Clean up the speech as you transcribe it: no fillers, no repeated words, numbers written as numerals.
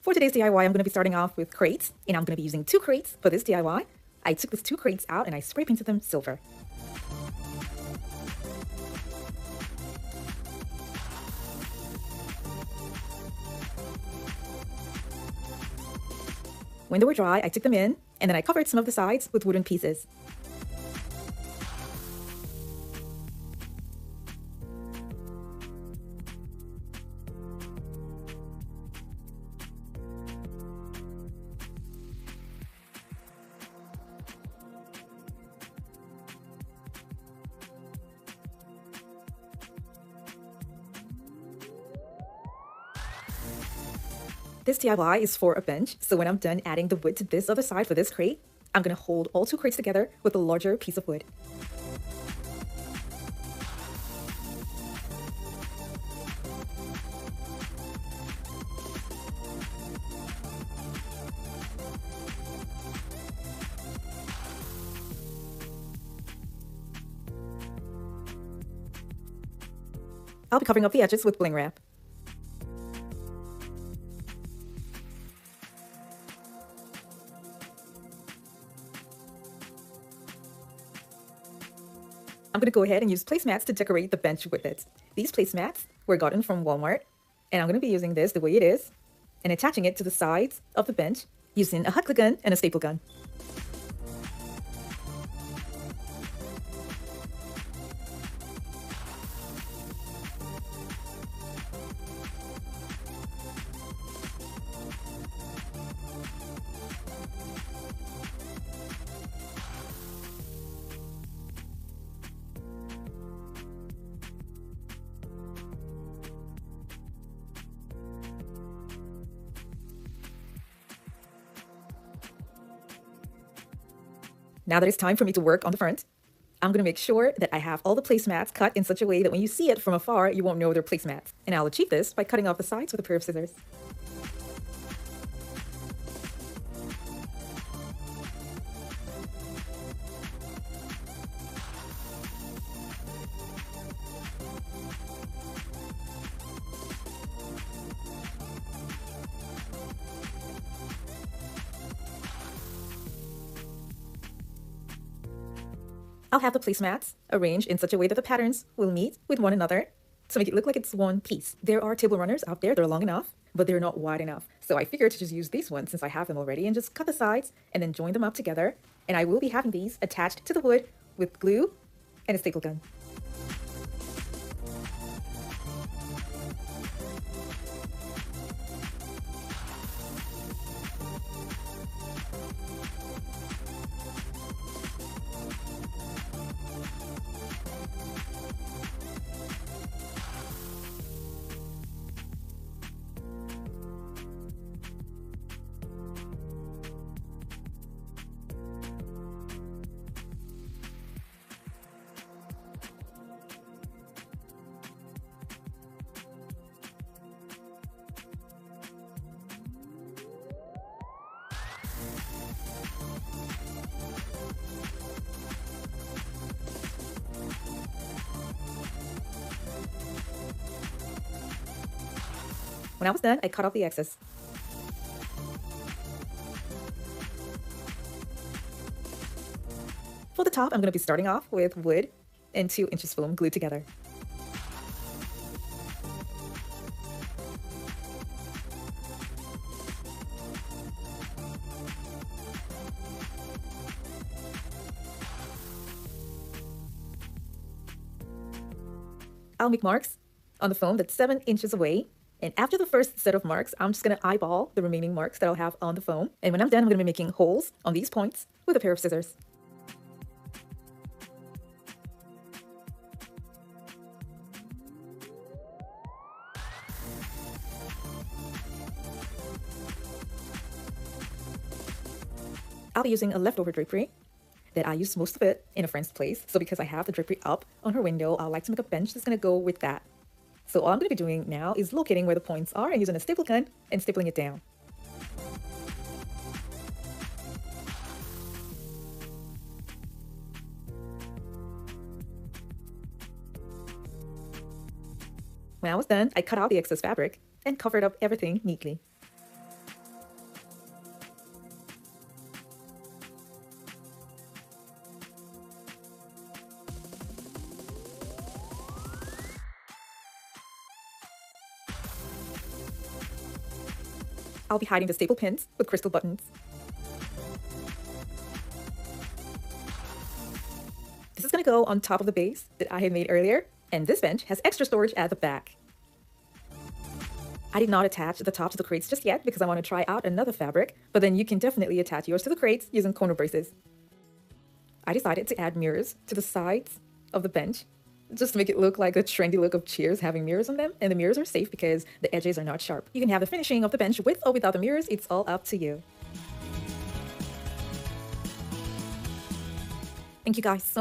For today's DIY, I'm going to be starting off with crates, and I'm going to be using 2 crates for this DIY. I took these 2 crates out and I spray painted them silver. When they were dry, I took them in, and then I covered some of the sides with wooden pieces. This DIY is for a bench, so when I'm done adding the wood to this other side for this crate, I'm going to hold all 2 crates together with a larger piece of wood. I'll be covering up the edges with bling wrap. I'm going to go ahead and use placemats to decorate the bench with it. These placemats were gotten from Walmart, and I'm going to be using this the way it is and attaching it to the sides of the bench using a hot glue gun and a staple gun. Now that it's time for me to work on the front, I'm going to make sure that I have all the placemats cut in such a way that when you see it from afar, you won't know they're placemats. And I'll achieve this by cutting off the sides with a pair of scissors. I'll have the placemats arranged in such a way that the patterns will meet with one another to make it look like it's one piece. There are table runners out there that are long enough, but they're not wide enough. So I figured to just use these ones since I have them already and just cut the sides and then join them up together. And I will be having these attached to the wood with glue and a staple gun. When I was done, I cut off the excess. For the top, I'm going to be starting off with wood and 2 inches foam glued together. I'll make marks on the foam that's 7 inches away. And after the first set of marks, I'm just going to eyeball the remaining marks that I'll have on the foam. And when I'm done, I'm going to be making holes on these points with a pair of scissors. I'll be using a leftover drapery that I used most of it in a friend's place. So because I have the drapery up on her window, I'd like to make a bench that's going to go with that. So all I'm going to be doing now is locating where the points are and using a staple gun and stapling it down. When I was done, I cut out the excess fabric and covered up everything neatly. I'll be hiding the staple pins with crystal buttons. This is going to go on top of the base that I had made earlier, and this bench has extra storage at the back. I did not attach the top to the crates just yet because I want to try out another fabric, but then you can definitely attach yours to the crates using corner braces. I decided to add mirrors to the sides of the bench just to make it look like a trendy look of chairs having mirrors on them, and the mirrors are safe because the edges are not sharp. You can have the finishing of the bench with or without the mirrors, it's all up to you. Thank you guys so